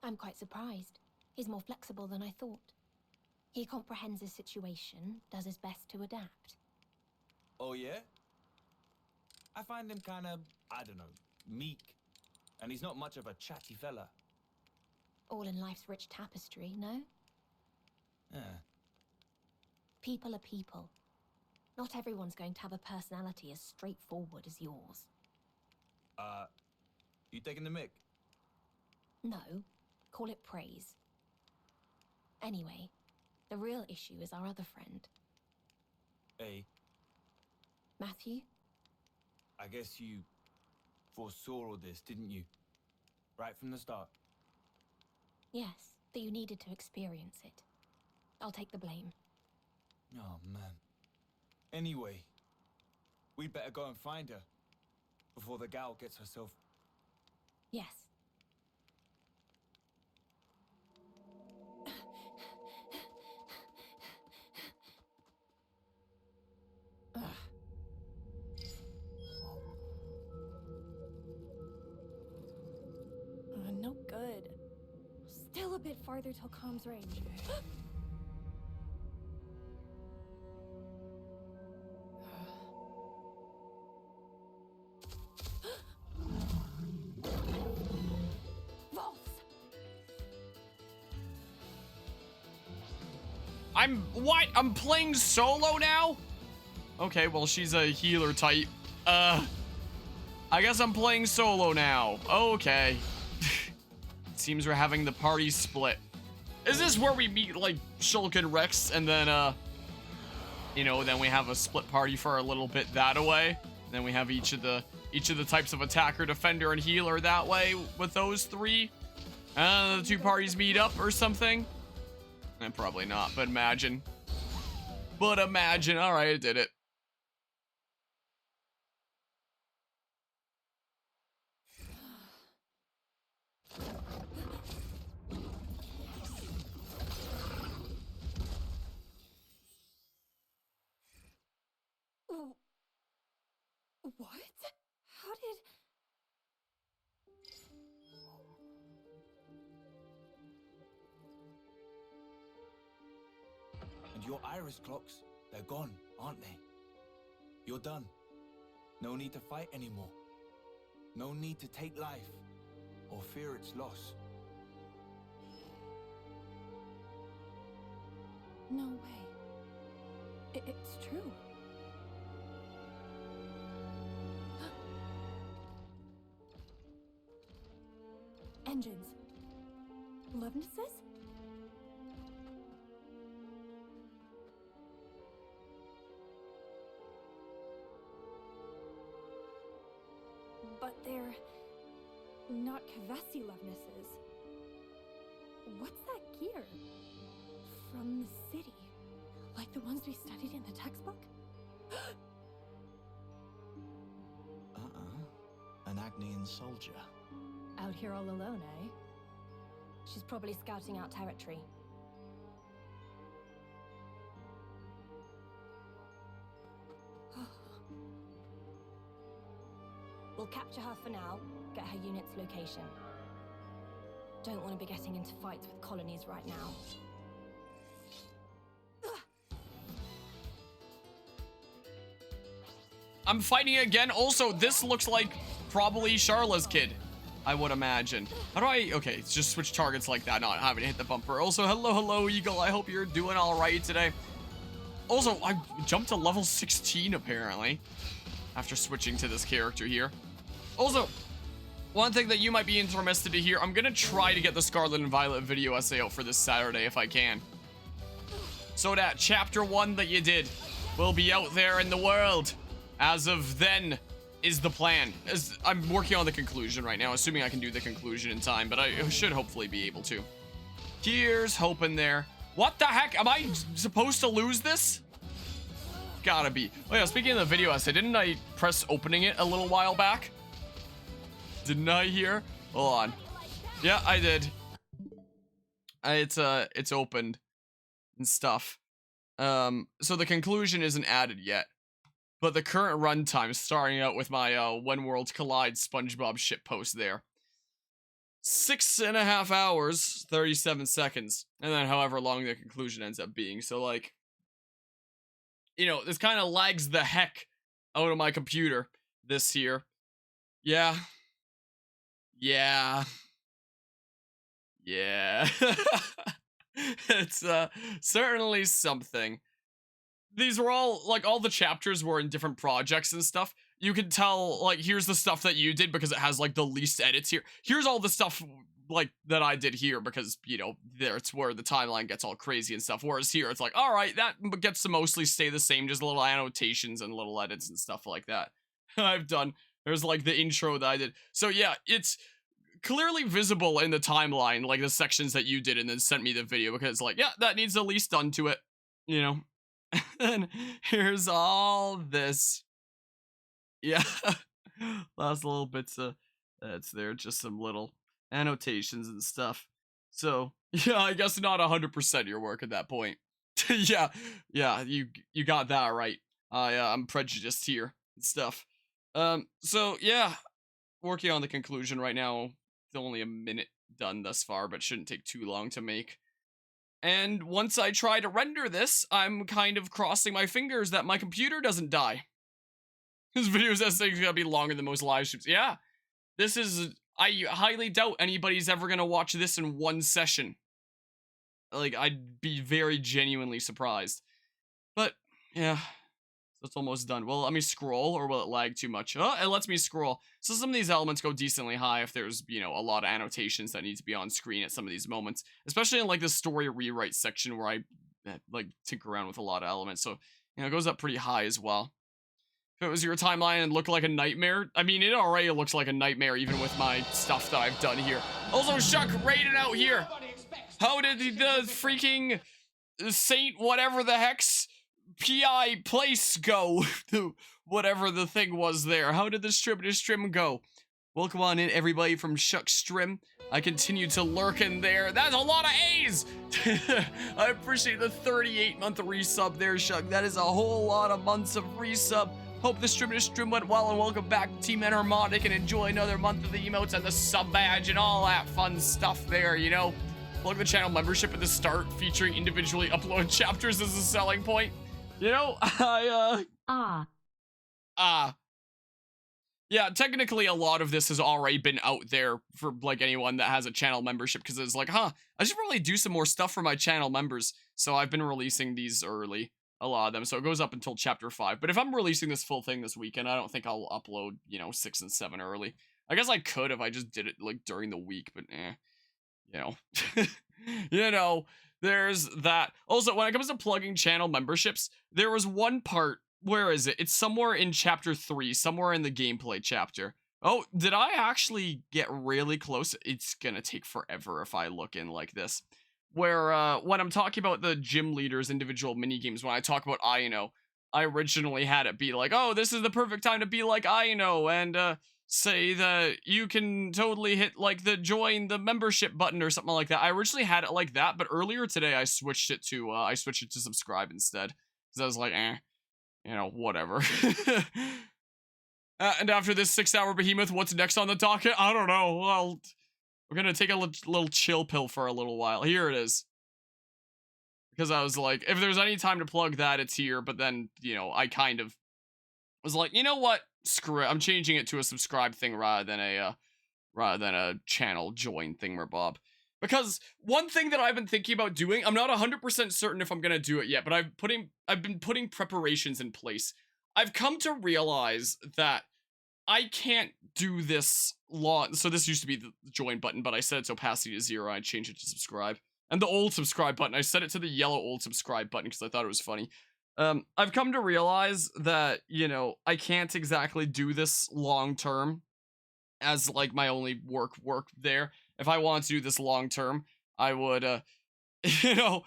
I'm quite surprised. He's more flexible than I thought. He comprehends his situation, does his best to adapt. Oh, yeah? I find him kind of, I don't know, meek. And he's not much of a chatty fella. All in life's rich tapestry, no? Yeah. People are people. Not everyone's going to have a personality as straightforward as yours. You taking the mick? No, call it praise. Anyway, the real issue is our other friend. Hey, Matthew? I guess you foresaw all this, didn't you? Right from the start. Yes, that you needed to experience it. I'll take the blame. Oh, man. Anyway, we'd better go and find her before the gal gets herself... Yes. No good. Still a bit farther till comms range. I'm playing solo now? Okay, well, she's a healer type. I guess I'm playing solo now. Okay. Seems we're having the party split. Is this where we meet, like, Shulk and Rex, and then, you know, then we have a split party for a little bit that way? And then we have each of the types of attacker, defender, and healer that way with those three? The two parties meet up or something? Probably not, but imagine. But imagine. Alright, I did it. What? How did... And your iris clocks, they're gone, aren't they? You're done. No need to fight anymore. No need to take life or fear its loss. No way. It's true. Engines. Lovenesses? But they're not Kavesi Lovenesses. What's that gear? From the city. Like the ones we studied in the textbook? An Agnian soldier. Out here all alone, eh? She's probably scouting out territory. We'll capture her for now, get her unit's location. Don't want to be getting into fights with colonies right now. I'm fighting again. Also, this looks like probably Charla's kid, I would imagine. How do I... Okay, it's just switch targets like that, not having to hit the bumper. Also, hello, Eagle. I hope you're doing all right today. Also, I jumped to level 16, apparently, after switching to this character here. Also, one thing that you might be interested to hear, I'm going to try to get the Scarlet and Violet video essay out for this Saturday if I can. So that chapter 1 that you did will be out there in the world. As of then is the plan. As I'm working on the conclusion right now, assuming I can do the conclusion in time, but I should hopefully be able to. Here's hoping there. What the heck? Am I supposed to lose this? Gotta be. Oh yeah, speaking of the video essay, didn't I press opening it a little while back? Didn't I hear? Hold on. Yeah, I did. It's opened and stuff. So the conclusion isn't added yet. But the current runtime, starting out with my When Worlds Collide SpongeBob shitpost there. 6.5 hours, 37 seconds. And then however long the conclusion ends up being. So, like, you know, this kind of lags the heck out of my computer this year. Yeah. Yeah. Yeah. It's certainly something. These were all, like, all the chapters were in different projects and stuff. You can tell, like, here's the stuff that you did because it has, like, the least edits here. Here's all the stuff, like, that I did here because, you know, it's where the timeline gets all crazy and stuff. Whereas here, it's like, all right, that gets to mostly stay the same, just little annotations and little edits and stuff like that. I've done. There's, like, the intro that I did. So, yeah, it's clearly visible in the timeline, like, the sections that you did and then sent me the video because, like, yeah, that needs the least done to it, you know? And here's all this. Yeah. Last little bits of that's there, just some little annotations and stuff. So, yeah, I guess not 100% your work at that point. Yeah, you got that right. I'm prejudiced here and stuff. So yeah, working on the conclusion right now. It's only a minute done thus far, but shouldn't take too long to make. And once I try to render this, I'm kind of crossing my fingers that my computer doesn't die. This video's essay is gonna be longer than most live streams. Yeah, this is, I highly doubt anybody's ever gonna watch this in one session. Like, I'd be very genuinely surprised. But, yeah, so it's almost done. Will it let me scroll, or will it lag too much? Oh, it lets me scroll. So some of these elements go decently high if there's, you know, a lot of annotations that need to be on screen at some of these moments. Especially in, like, the story rewrite section where I, like, tinker around with a lot of elements. So, you know, it goes up pretty high as well. If it was your timeline and looked like a nightmare, I mean, it already looks like a nightmare even with my stuff that I've done here. Also, Shuck raided out here. How did the freaking Saint whatever the heck's PI place go? Whatever the thing was there. How did the stream go? Welcome on in, everybody from Shuck's stream. I continue to lurk in there. That's a lot of A's! I appreciate the 38-month resub there, Shuck. That is a whole lot of months of resub. Hope the stream went well, and welcome back to Team Enharmonic, and enjoy another month of the emotes and the sub badge and all that fun stuff there, you know? Plug the channel membership at the start, featuring individually uploaded chapters as a selling point. You know, yeah, technically a lot of this has already been out there for, like, anyone that has a channel membership, because it's like, I should probably do some more stuff for my channel members, so I've been releasing these early. A lot of them, so it goes up until chapter 5. But if I'm releasing this full thing this weekend, I don't think I'll upload, you know, 6 and 7 early. I guess I could if I just did it, like, during the week, but you know. You know, there's that. Also, when it comes to plugging channel memberships, there was one part, where is it? It's somewhere in chapter 3, somewhere in the gameplay chapter. Oh, did I actually get really close? It's gonna take forever if I look in like this. Where, when I'm talking about the gym leaders' individual minigames, when I talk about Aino, I originally had it be like, oh, this is the perfect time to be like Aino, and, say that you can totally hit, like, the join the membership button or something like that. I originally had it like that, but earlier today I switched it to subscribe instead. Because I was like, you know, whatever. And after this 6-hour behemoth, what's next on the docket? I don't know. Well, we're gonna take a little chill pill for a little while. Here it is. Because I was like, if there's any time to plug that, it's here. But then, you know, I kind of was like, you know what? Screw it. I'm changing it to a subscribe thing rather than a channel join thingamabob. Because one thing that I've been thinking about doing, I'm not 100% certain if I'm gonna do it yet, but I've been putting preparations in place. I've come to realize that I can't do this long. So this used to be the join button, but I set its opacity to 0. I changed it to subscribe. And the old subscribe button, I set it to the yellow old subscribe button because I thought it was funny. I've come to realize that, you know, I can't exactly do this long term as, like, my only work there. If I want to do this long term, I would, you know,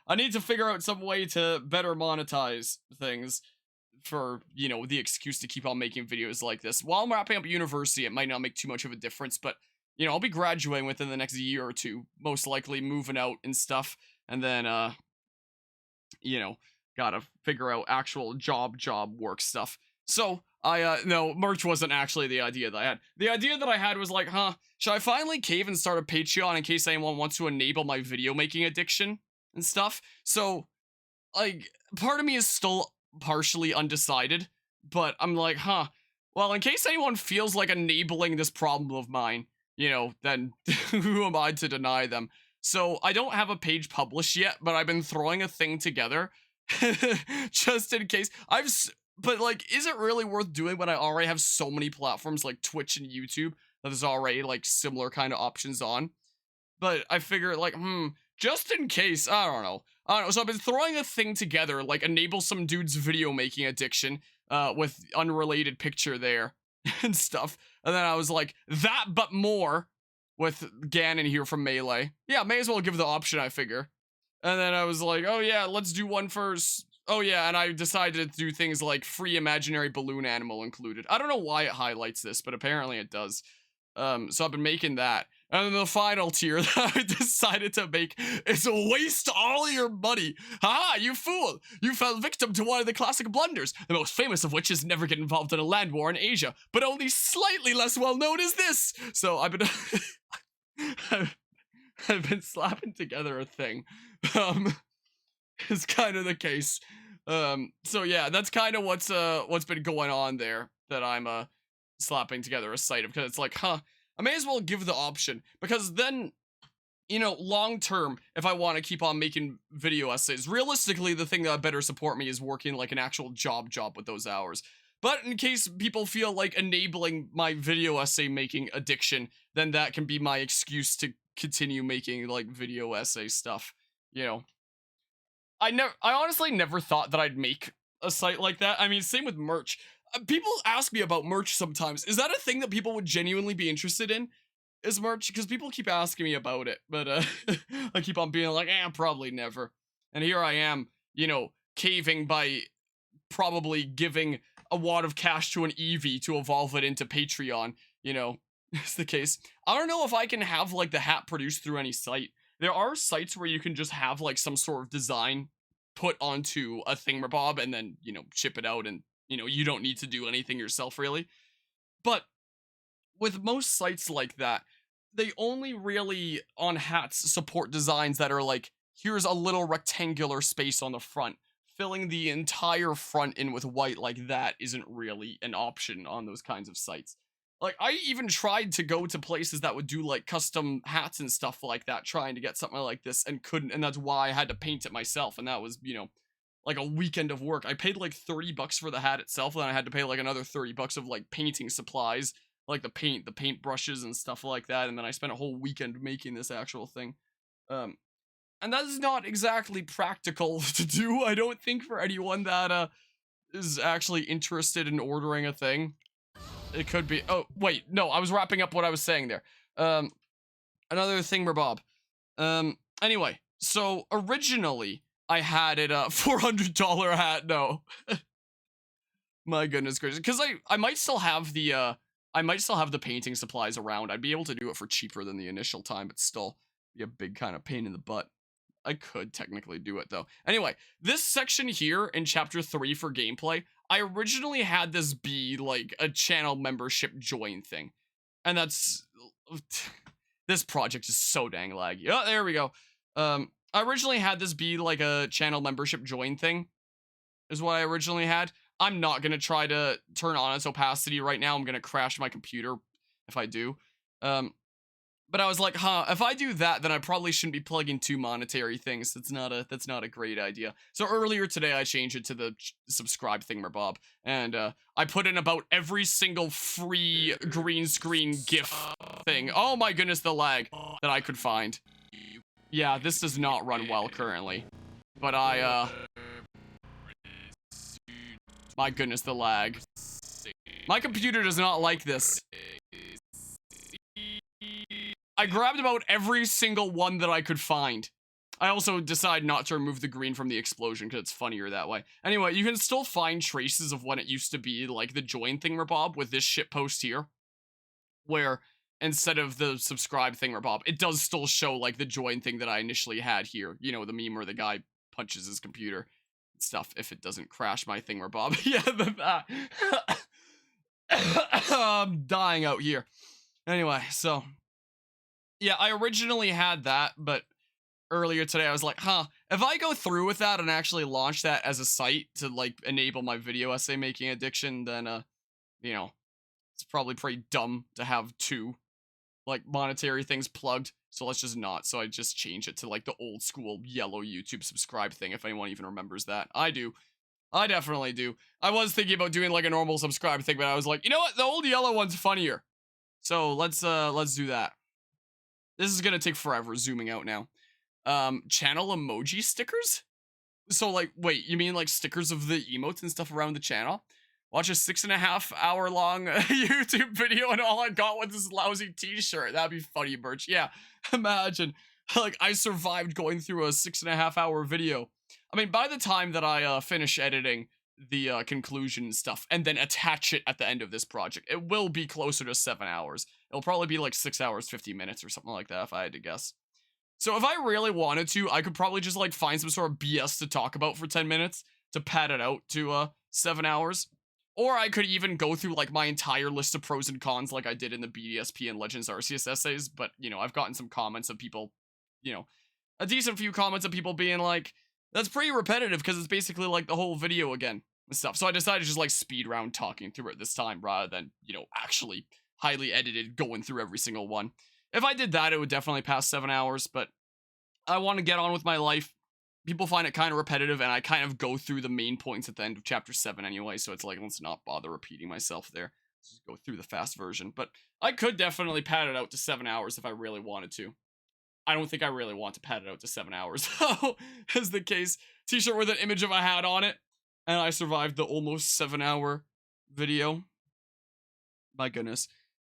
I need to figure out some way to better monetize things. For, you know, the excuse to keep on making videos like this. While I'm wrapping up university, it might not make too much of a difference, but, you know, I'll be graduating within the next year or two, most likely moving out and stuff, and then, you know, gotta figure out actual job work stuff. So, No, merch wasn't actually the idea that I had. The idea that I had was like, should I finally cave and start a Patreon in case anyone wants to enable my video making addiction and stuff? So, like, part of me is still partially undecided, but I'm like, well, in case anyone feels like enabling this problem of mine, you know, then who am I to deny them? So I don't have a page published yet, but I've been throwing a thing together just in case. But like, is it really worth doing when I already have so many platforms like Twitch and YouTube that there's already like similar kind of options on? But I figure like, just in case, I don't know. So I've been throwing a thing together, like enable some dude's video making addiction, with unrelated picture there and stuff. And then I was like, that but more with Ganon here from Melee. Yeah, may as well give the option, I figure. And then I was like, oh yeah, let's do one first. Oh yeah, and I decided to do things like free imaginary balloon animal included. I don't know why it highlights this, but apparently it does. So I've been making that. And then the final tier that I decided to make is waste all your money. Haha, you fool! You fell victim to one of the classic blunders, the most famous of which is never get involved in a land war in Asia, but only slightly less well known is this. So I've been I've been slapping together a thing. Is kind of the case. So yeah, that's kind of what's been going on there, that I'm slapping together a site of, because it's like, I may as well give the option, because then, you know, long term, if I want to keep on making video essays, realistically, the thing that better support me is working like an actual job with those hours. But in case people feel like enabling my video essay making addiction, then that can be my excuse to continue making like video essay stuff, you know. I honestly never thought that I'd make a site like that. I mean, same with merch. People ask me about merch sometimes. Is that a thing that people would genuinely be interested in? Is merch? Because people keep asking me about it, but I keep on being like, probably never. And here I am, you know, caving by probably giving a wad of cash to an Eevee to evolve it into Patreon, you know, is the case. I don't know if I can have like the hat produced through any site. There are sites where you can just have like some sort of design put onto a thingamabob and then, you know, ship it out, and you know, you don't need to do anything yourself, really. But with most sites like that, they only really, on hats, support designs that are like, here's a little rectangular space on the front. Filling the entire front in with white like that isn't really an option on those kinds of sites. Like, I even tried to go to places that would do, like, custom hats and stuff like that, trying to get something like this, and couldn't, and that's why I had to paint it myself, and that was, you know, like a weekend of work. I paid like $30 for the hat itself, and then I had to pay like another $30 of like painting supplies, like the paint brushes and stuff like that, and then I spent a whole weekend making this actual thing. And that is not exactly practical to do, I don't think, for anyone that is actually interested in ordering a thing. It could be, oh wait, no, I was wrapping up what I was saying there. Another thingamabob. Anyway, so originally I had it a $400 hat. No. My goodness gracious. Because I might still have the painting supplies around. I'd be able to do it for cheaper than the initial time, but still be a big kind of pain in the butt. I could technically do it though. Anyway, this section here in chapter 3 for gameplay, I originally had this be like a channel membership join thing. And that's, this project is so dang laggy. Oh, there we go. I originally had this be like a channel membership join thing, is what I originally had. I'm not going to try to turn on its opacity right now. I'm going to crash my computer if I do. But I was like, if I do that, then I probably shouldn't be plugging 2 monetary things. That's not a great idea. So earlier today, I changed it to the subscribe thingamabob, and I put in about every single free green screen GIF thing. Oh my goodness, the lag that I could find. Yeah, this does not run well currently, but my goodness, the lag. My computer does not like this. I grabbed about every single one that I could find. I also decided not to remove the green from the explosion because it's funnier that way. Anyway, you can still find traces of when it used to be like the join thingamabob with this shitpost here, where instead of the subscribe thingamabob, it does still show like the join thing that I initially had here. You know, the meme where the guy punches his computer and stuff if it doesn't crash my thingamabob. Yeah, that. I'm dying out here. Anyway, so yeah, I originally had that, but earlier today I was like, if I go through with that and actually launch that as a site to like enable my video essay making addiction, then you know, it's probably pretty dumb to have two like monetary things plugged. So let's just not. So I just change it to like the old school yellow YouTube subscribe thing, if anyone even remembers that. I do. I definitely do. I was thinking about doing like a normal subscribe thing, but I was like, you know what? The old yellow one's funnier. So let's do that. This is gonna take forever zooming out now. Channel emoji stickers? So like, wait, you mean like stickers of the emotes and stuff around the channel? Watch a 6.5 hour long YouTube video and all I got was this lousy t-shirt. That'd be funny, Birch. Yeah, imagine. Like, I survived going through a 6.5 hour video. I mean, by the time that I finish editing the conclusion and stuff and then attach it at the end of this project, it will be closer to 7 hours. It'll probably be like 6 hours, 50 minutes or something like that if I had to guess. So if I really wanted to, I could probably just like find some sort of BS to talk about for 10 minutes to pad it out to 7 hours. Or I could even go through like my entire list of pros and cons like I did in the BDSP and Legends Arceus essays, but you know, I've gotten some comments of people, you know, a decent few comments of people being like, that's pretty repetitive because it's basically like the whole video again and stuff. So I decided to just like speed round talking through it this time rather than, you know, actually highly edited going through every single one. If I did that, it would definitely pass 7 hours, but I want to get on with my life. People find it kind of repetitive, and I kind of go through the main points at the end of chapter 7 anyway, so it's like, let's not bother repeating myself there. Let's just go through the fast version. But I could definitely pad it out to 7 hours if I really wanted to. I don't think I really want to pad it out to 7 hours, though, is the case. T-shirt with an image of a hat on it, and I survived the almost 7 hour video. My goodness.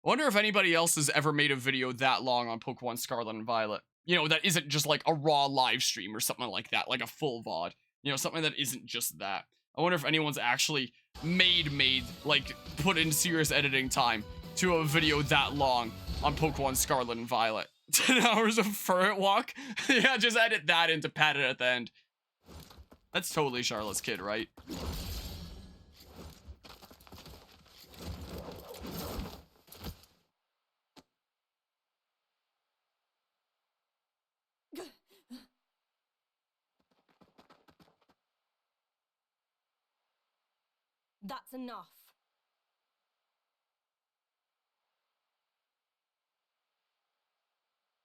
I wonder if anybody else has ever made a video that long on Pokemon Scarlet and Violet. You know, that isn't just like a raw live stream or something like that, like a full VOD. You know, something that isn't just that. I wonder if anyone's actually like, put in serious editing time to a video that long on Pokemon Scarlet and Violet. 10 hours of Furret Walk? Yeah, just edit that in to pad it at the end. That's totally Charlotte's kid, right? That's enough.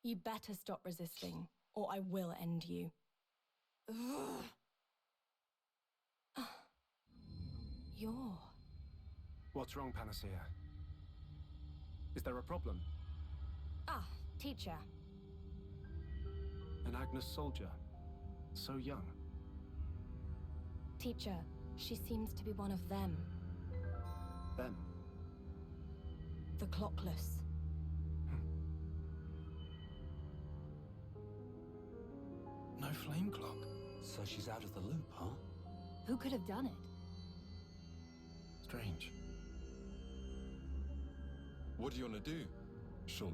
You better stop resisting, or I will end you. You're... What's wrong, Panacea? Is there a problem? Ah, teacher. An Agnes soldier. So young. Teacher, she seems to be one of them. Them? The clockless. No flame clock. So she's out of the loop, huh? Who could have done it? Strange. What do you want to do, Shulk?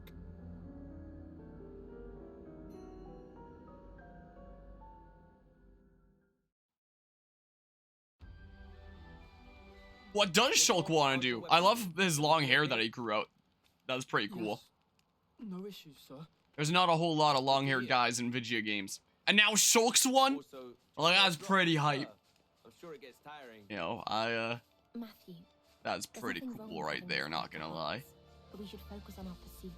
What does Shulk want to do? I love his long hair that he grew out. That's pretty cool. Yes. No issues, sir. There's not a whole lot of long-haired guys in video games. And now Shulk's one? Like, that's pretty hype. I'm sure it gets tiring. You know, Matthew. that's pretty cool right there, not gonna lie. But we should focus on our pursuit.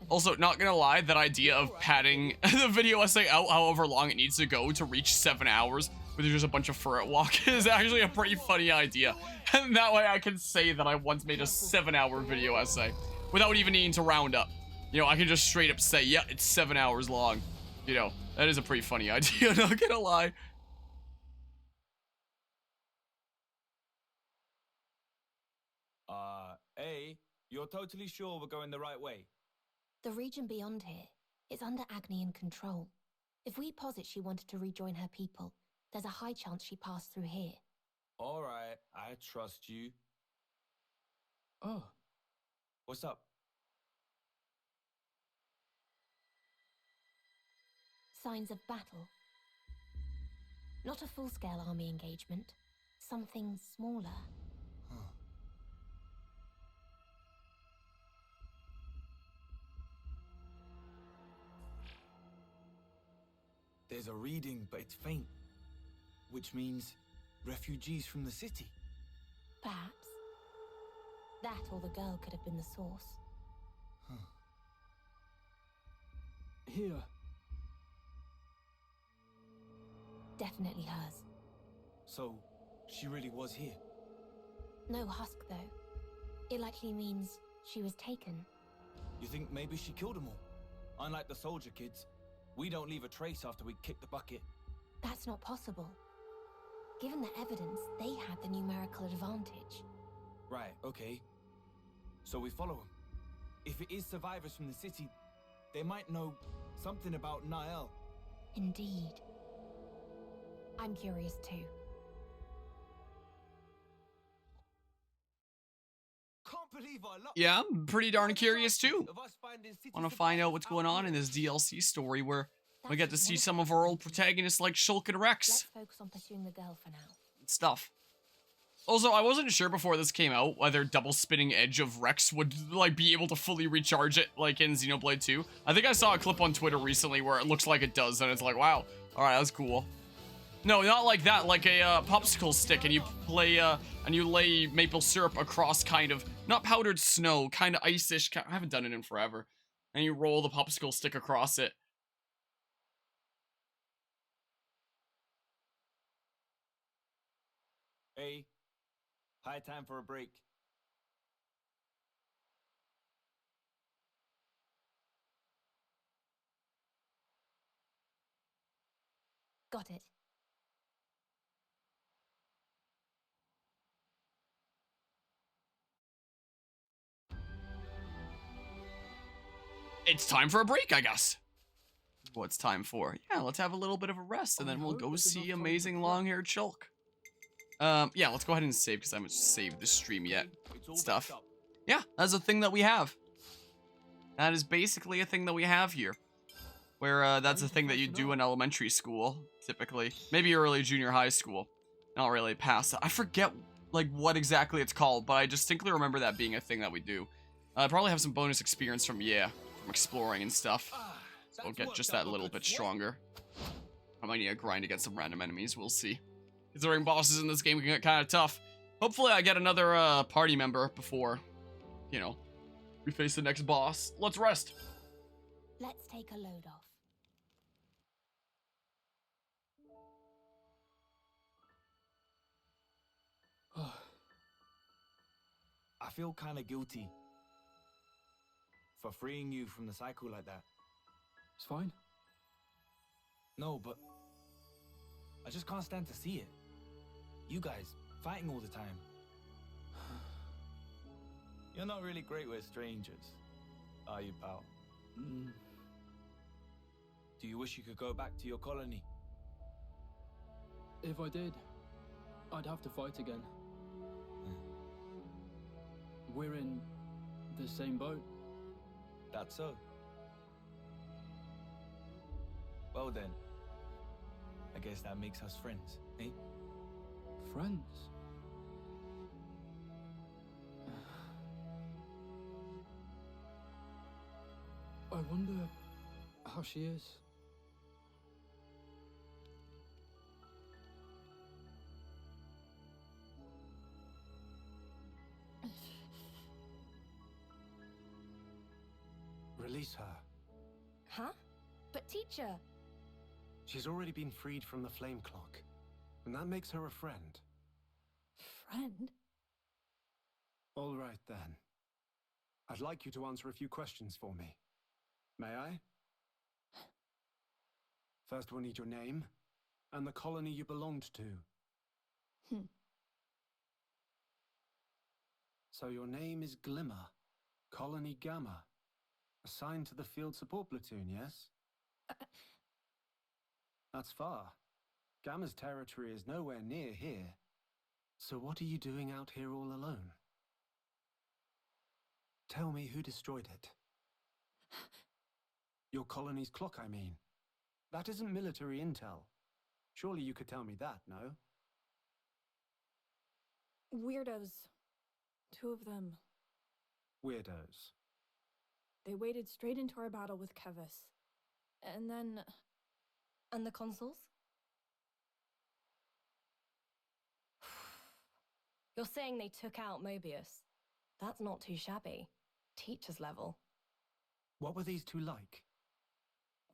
Also, not gonna lie, that idea of padding the video essay out however long it needs to go to reach 7 hours with just a bunch of Furret Walk is actually a pretty funny idea. And that way I can say that I once made a 7-hour video essay without even needing to round up. You know, I can just straight up say, yeah, it's 7 hours long. You know, that is a pretty funny idea, not gonna lie. A, you're totally sure we're going the right way? The region beyond here is under Agnian control. If we posit she wanted to rejoin her people, there's a high chance she passed through here. All right, I trust you. Oh, What's up? Signs of battle. Not a full-scale army engagement. Something smaller. There's a reading, but it's faint. Which means refugees from the city. Perhaps. That or the girl could have been the source. Here. Definitely hers. So, she really was here. No husk, though. It likely means she was taken. You think maybe she killed them all? Unlike the soldier kids, we don't leave a trace after we kick the bucket. That's not possible. Given the evidence, they had the numerical advantage. Right, okay. So we follow them. If it is survivors from the city, they might know something about Nael. Indeed. I'm curious too. Can't believe I lost. Yeah, I'm pretty darn curious too. Want to find out what's going on in this DLC story where we get to see some of our old protagonists like Shulk and Rex Let's focus on pursuing the girl for now. and stuff. Also, I wasn't sure before this came out whether double spinning edge of Rex would like be able to fully recharge it like in Xenoblade 2. I think I saw a clip on Twitter recently where it looks like it does, and it's like, wow, all right, that's cool. No, not like that, like a popsicle stick, and you play and you lay maple syrup across kind of not powdered snow, kind of ice-ish. I haven't done it in forever, and you roll the popsicle stick across it. Hey, high time for a break. Got it. It's time for a break, I guess. What's time for? Yeah, let's have a little bit of a rest, and then we'll go see amazing long-haired Shulk. Yeah, let's go ahead and save, because I haven't saved the stream yet. Stuff. Yeah, that's a thing that we have. That is basically a thing that we have here. Where, that's a thing that you do in elementary school, typically. Maybe early junior high school. Not really past that. I forget, like, what exactly it's called, but I distinctly remember that being a thing that we do. I probably have some bonus experience from exploring and stuff. So we'll get just that little bit stronger. I might need to grind against some random enemies, we'll see. Considering bosses in this game can get kind of tough. Hopefully I get another party member before, you know, we face the next boss. Let's rest. Let's take a load off. I feel kind of guilty for freeing you from the cycle like that. It's fine. No, but I just can't stand to see it. You guys fighting all the time. You're not really great with strangers, are you, pal? Do you wish you could go back to your colony? If I did, I'd have to fight again. We're in the same boat. That's so. Well then, I guess that makes us friends, eh? Friends. I wonder how she is. Release her. Huh? But teacher... She's already been freed from the flame clock, and that makes her a friend. Friend? All right, then. I'd like you to answer a few questions for me. May I? First, we'll need your name, and the colony you belonged to. So your name is Glimmer, Colony Gamma. Assigned to the field support platoon, yes? That's far. Gamma's territory is nowhere near here. So what are you doing out here all alone? Tell me who destroyed it. Your colony's clock, I mean. That isn't military intel. Surely you could tell me that, no? Weirdos. 2 of them. And the consoles? You're saying they took out Mobius. That's not too shabby. Teacher's level. What were these two like?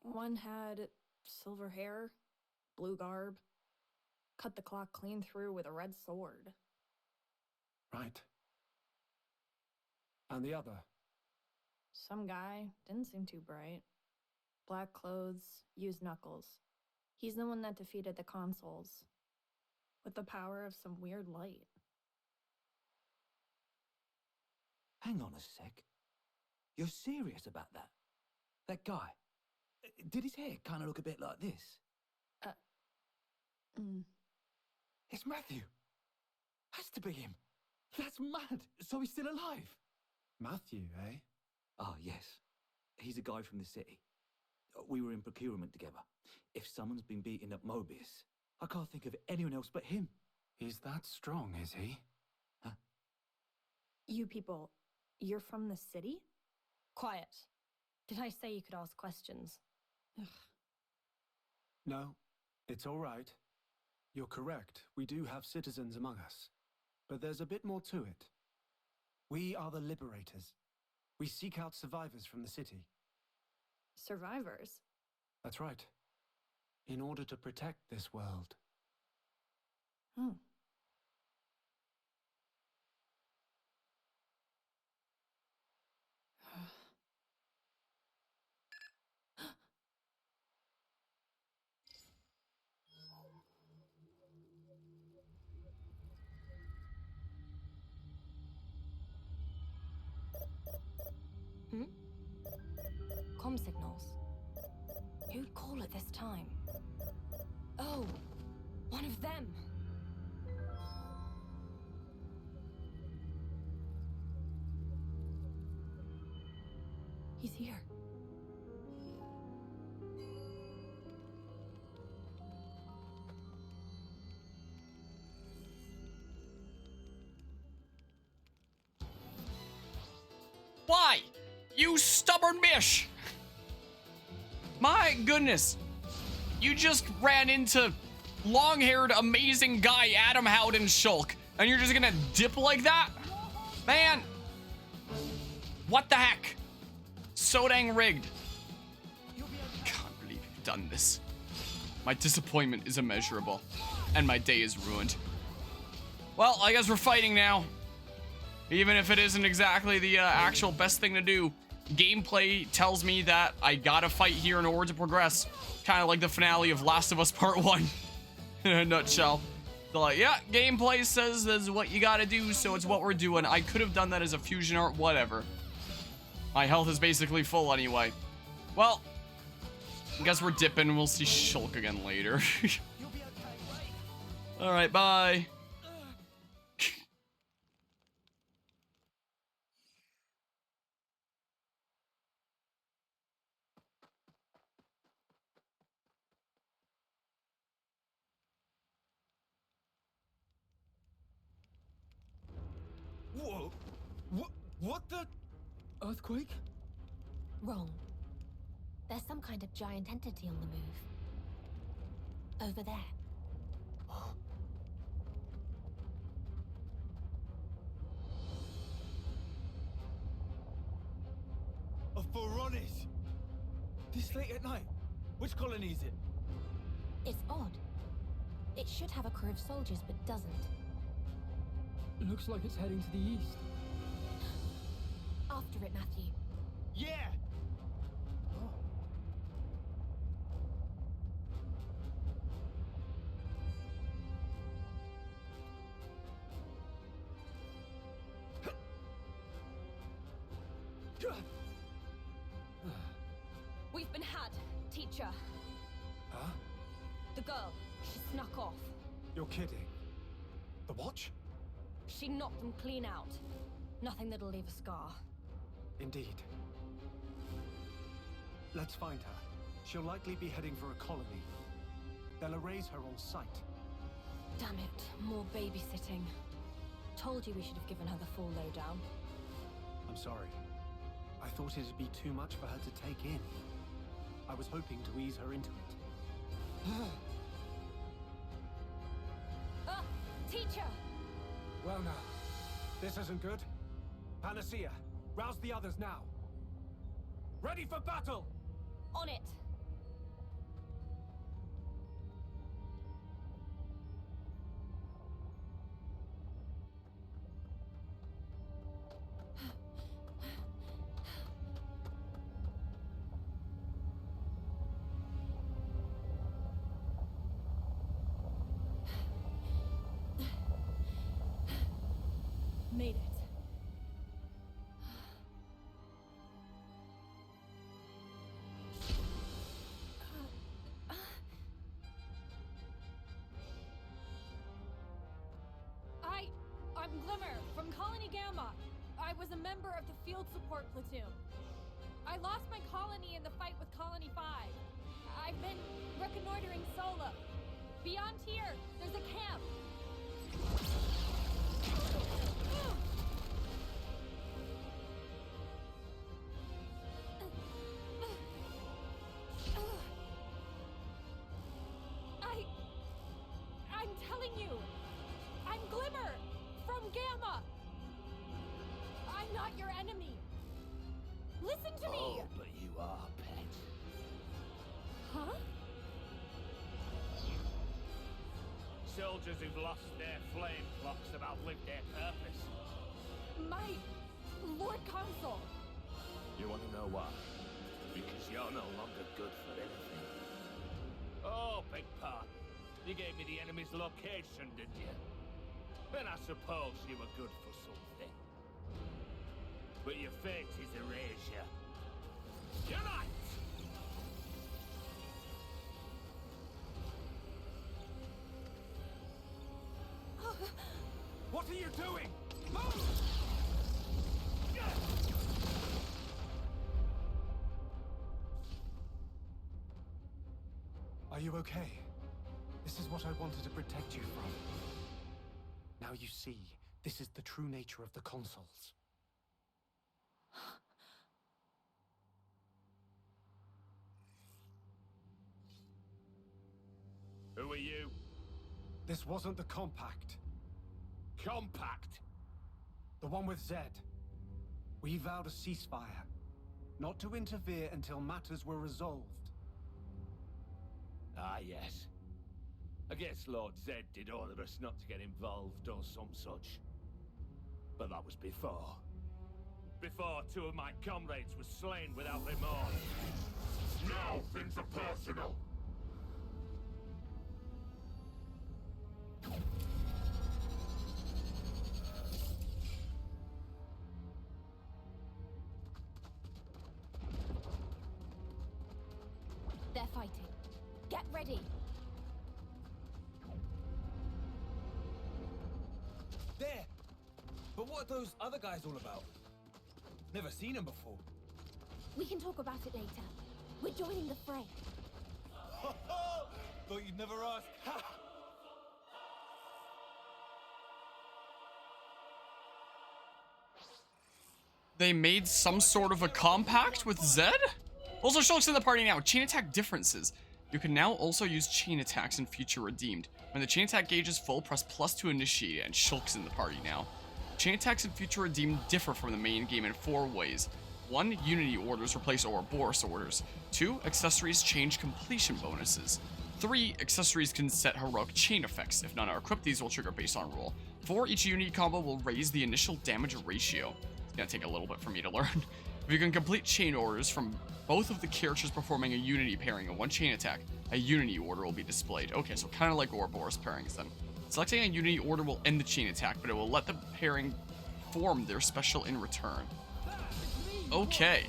One had silver hair, blue garb, cut the clock clean through with a red sword. Right. And the other? Some guy, didn't seem too bright. Black clothes, used knuckles. He's the one that defeated the consoles. With the power of some weird light. Hang on a sec. You're serious about that? That guy? Did his hair kind of look a bit like this? It's Matthew. Has to be him. That's mad. So he's still alive. Matthew, eh? Ah, yes. He's a guy from the city. We were in procurement together. If someone's been beating up Mobius, I can't think of anyone else but him. He's that strong, is he? Huh? You people, you're from the city? Quiet. Did I say you could ask questions? Ugh. No, it's all right. You're correct. We do have citizens among us. But there's a bit more to it. We are the Liberators. We seek out survivors from the city. Survivors? That's right. In order to protect this world. Hmm. Comm signals. Who'd call at this time? Oh, one of them. He's here. Why? You stubborn bish! My goodness. You just ran into long-haired, amazing guy Adam Howden Shulk, and you're just gonna dip like that? Man! What the heck? So dang rigged. Can't believe you've done this. My disappointment is immeasurable, and my day is ruined. Well, I guess we're fighting now. Even if it isn't exactly the actual best thing to do. Gameplay tells me that I gotta fight here in order to progress. Kind of like the finale of Last of Us Part 1. In a nutshell. They're like, yeah, gameplay says this is what you gotta do, so it's what we're doing. I could have done that as a fusion art, whatever. My health is basically full anyway. Well, I guess we're dipping. We'll see Shulk again later. Alright, bye. Whoa! What the? Earthquake? Wrong. There's some kind of giant entity on the move. Over there. A Pharaonis! This late at night? Which colony is it? It's odd. It should have a crew of soldiers, but doesn't. Looks like it's heading to the east. After it, Matthew. Yeah! We've been had, teacher. Huh? The girl, she snuck off. You're kidding. The watch? She knocked them clean out. Nothing that'll leave a scar. Indeed. Let's find her. She'll likely be heading for a colony. They'll erase her on sight. Damn it, more babysitting. Told you we should have given her the full lowdown. I'm sorry. I thought it'd be too much for her to take in. I was hoping to ease her into it. Teacher! Well now, this isn't good. Panacea, rouse the others now. Ready for battle! On it! Made it. I'm Glimmer, from Colony Gamma. I was a member of the field support platoon. I lost my colony in the fight with Colony 5. I've been reconnoitering solo. Beyond here, there's a camp. I'm telling you, I'm Glimmer from Gamma. I'm not your enemy. Listen to me. Oh, but you are, pet. Huh? Soldiers who've lost their flame clocks have outlived their purpose. My Lord Consul. You want to know why? Because you're no longer good for anything. Oh, beg pardon. You gave me the enemy's location, didn't you? Then I suppose you were good for something. But your fate is erasure. Unite! What are you doing? Move! Are you okay? This is what I wanted to protect you from. Now you see, this is the true nature of the consoles. Who are you? This wasn't the compact. Compact? The one with Zed. We vowed a ceasefire, not to interfere until matters were resolved. Ah, yes. I guess Lord Zed did order us not to get involved or some such. But that was before. Before 2 of my comrades were slain without remorse. Now things are personal. They're fighting. Get ready. There! But what are those other guys all about? Never seen them before. We can talk about it later. We're joining the fray. Thought you'd never ask. They made some sort of a compact with Zed? Also, Shulk's in the party now. Chain attack differences. You can now also use chain attacks in Future Redeemed. When the chain attack gauge is full, press plus to initiate it, and Shulk's in the party now. Chain attacks in Future Redeemed differ from the main game in 4 ways. 1. Unity orders replace Ouroboros orders. 2. Accessories change completion bonuses. 3. Accessories can set heroic chain effects. If none are equipped, these will trigger based on rule. 4. Each Unity combo will raise the initial damage ratio. It's gonna take a little bit for me to learn. If you can complete chain orders from both of the characters performing a Unity pairing in one chain attack, a Unity order will be displayed. Okay, so kind of like Ouroboros pairings then. Selecting a Unity order will end the chain attack, but it will let the pairing form their special in return. Okay.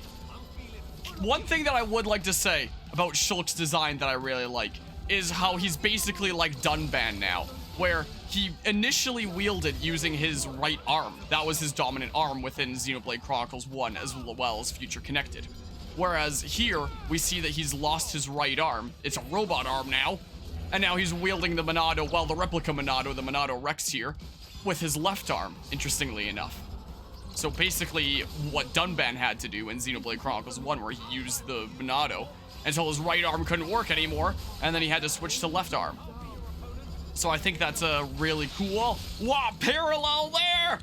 One thing that I would like to say about Shulk's design that I really like is how he's basically like Dunban now, where he initially wielded using his right arm. That was his dominant arm within Xenoblade Chronicles 1 as well as Future Connected. Whereas here, we see that he's lost his right arm. It's a robot arm now. And now he's wielding the Monado, well, the replica Monado, the Monado Rex here, with his left arm, interestingly enough. So basically, what Dunban had to do in Xenoblade Chronicles 1, where he used the Monado, until his right arm couldn't work anymore, and then he had to switch to left arm. So I think that's a really cool, wow, parallel there.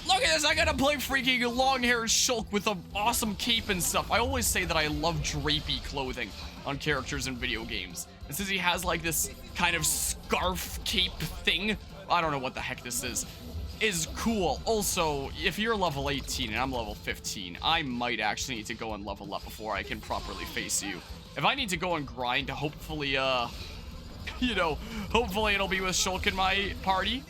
Look at this, I gotta play freaking long-haired Shulk with an awesome cape and stuff. I always say that I love drapey clothing on characters in video games. And since he has like this kind of scarf cape thing, I don't know what the heck this is cool. Also, if you're level 18 and I'm level 15, I might actually need to go and level up before I can properly face you. If I need to go and grind to hopefully, you know, hopefully it'll be with Shulk in my party.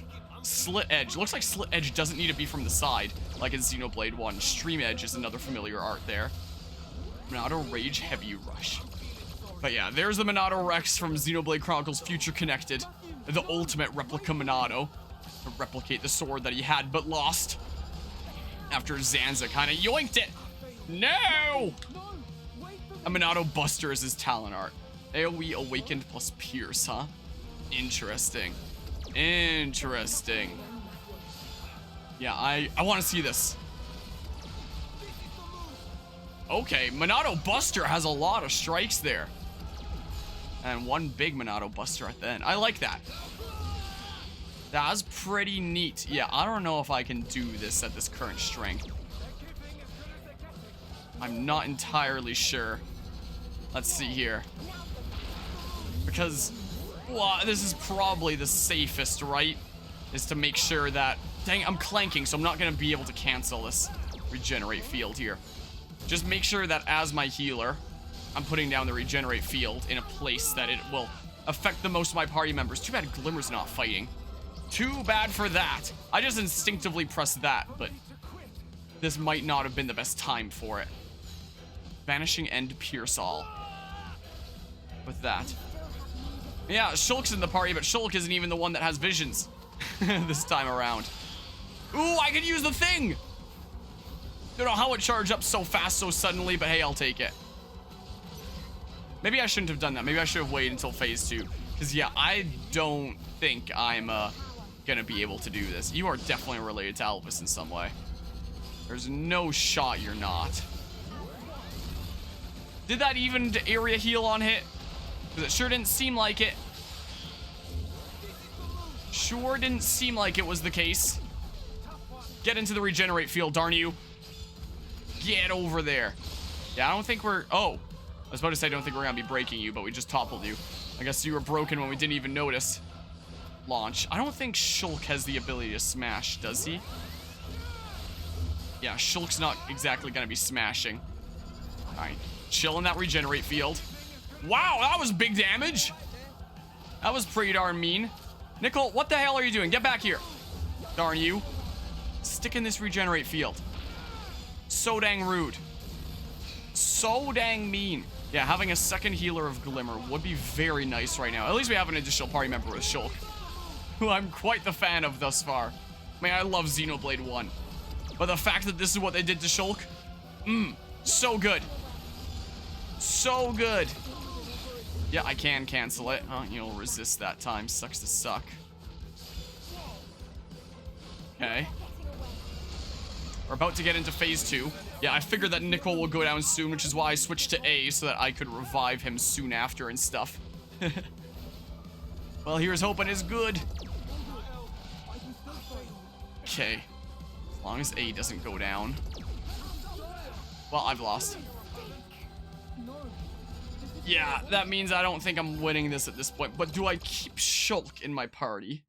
Slit Edge. Looks like Slit Edge doesn't need to be from the side, like in Xenoblade 1. Stream Edge is another familiar art there. Monado Rage Heavy Rush. But yeah, there's the Monado Rex from Xenoblade Chronicles Future Connected. The ultimate replica Monado. To replicate the sword that he had but lost. After Zanza kind of yoinked it. No! A Monado Buster is his talent art. AoE Awakened plus Pierce, huh? Interesting. Interesting. Yeah, I want to see this. Okay, Monado Buster has a lot of strikes there. And one big Monado Buster at the end. I like that. That's pretty neat. Yeah, I don't know if I can do this at this current strength. I'm not entirely sure. Let's see here. Because, well, this is probably the safest, right? Is to make sure that... Dang, I'm clanking, so I'm not going to be able to cancel this regenerate field here. Just make sure that as my healer, I'm putting down the regenerate field in a place that it will affect the most of my party members. Too bad Glimmer's not fighting. Too bad for that. I just instinctively pressed that, but this might not have been the best time for it. Vanishing End Pierce All. With that. Yeah, Shulk's in the party, but Shulk isn't even the one that has visions this time around. Ooh, I can use the thing! Don't know how it charged up so fast so suddenly, but hey, I'll take it. Maybe I shouldn't have done that. Maybe I should have waited until phase 2. Because, yeah, I don't think I'm gonna be able to do this. You are definitely related to Elvis in some way. There's no shot you're not. Did that even area heal on hit? Because it sure didn't seem like it. Sure didn't seem like it was the case. Get into the regenerate field, darn you. Get over there. Yeah, I don't think we're... Oh. I was about to say I don't think we're going to be breaking you, but we just toppled you. I guess you were broken when we didn't even notice. Launch. I don't think Shulk has the ability to smash, does he? Yeah, Shulk's not exactly going to be smashing. Alright. Chill in that regenerate field. Wow, that was big damage. That was pretty darn mean. Nickel, what the hell are you doing? Get back here. Darn you. Stick in this regenerate field. So dang rude. So dang mean. Yeah, having a second healer of Glimmer would be very nice right now. At least we have an additional party member with Shulk, who I'm quite the fan of thus far. I mean, I love Xenoblade 1. But the fact that this is what they did to Shulk, so good. So good. Yeah, I can cancel it. Oh, you'll resist that time. Sucks to suck. Okay. We're about to get into phase 2. Yeah, I figured that Nickel will go down soon, which is why I switched to A so that I could revive him soon after and stuff. Well, here's hoping is good. Okay. As long as A doesn't go down. Well, I've lost. Yeah, that means I don't think I'm winning this at this point. But do I keep Shulk in my party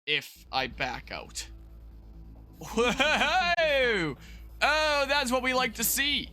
if I back out? Whoa! Oh, that's what we like to see.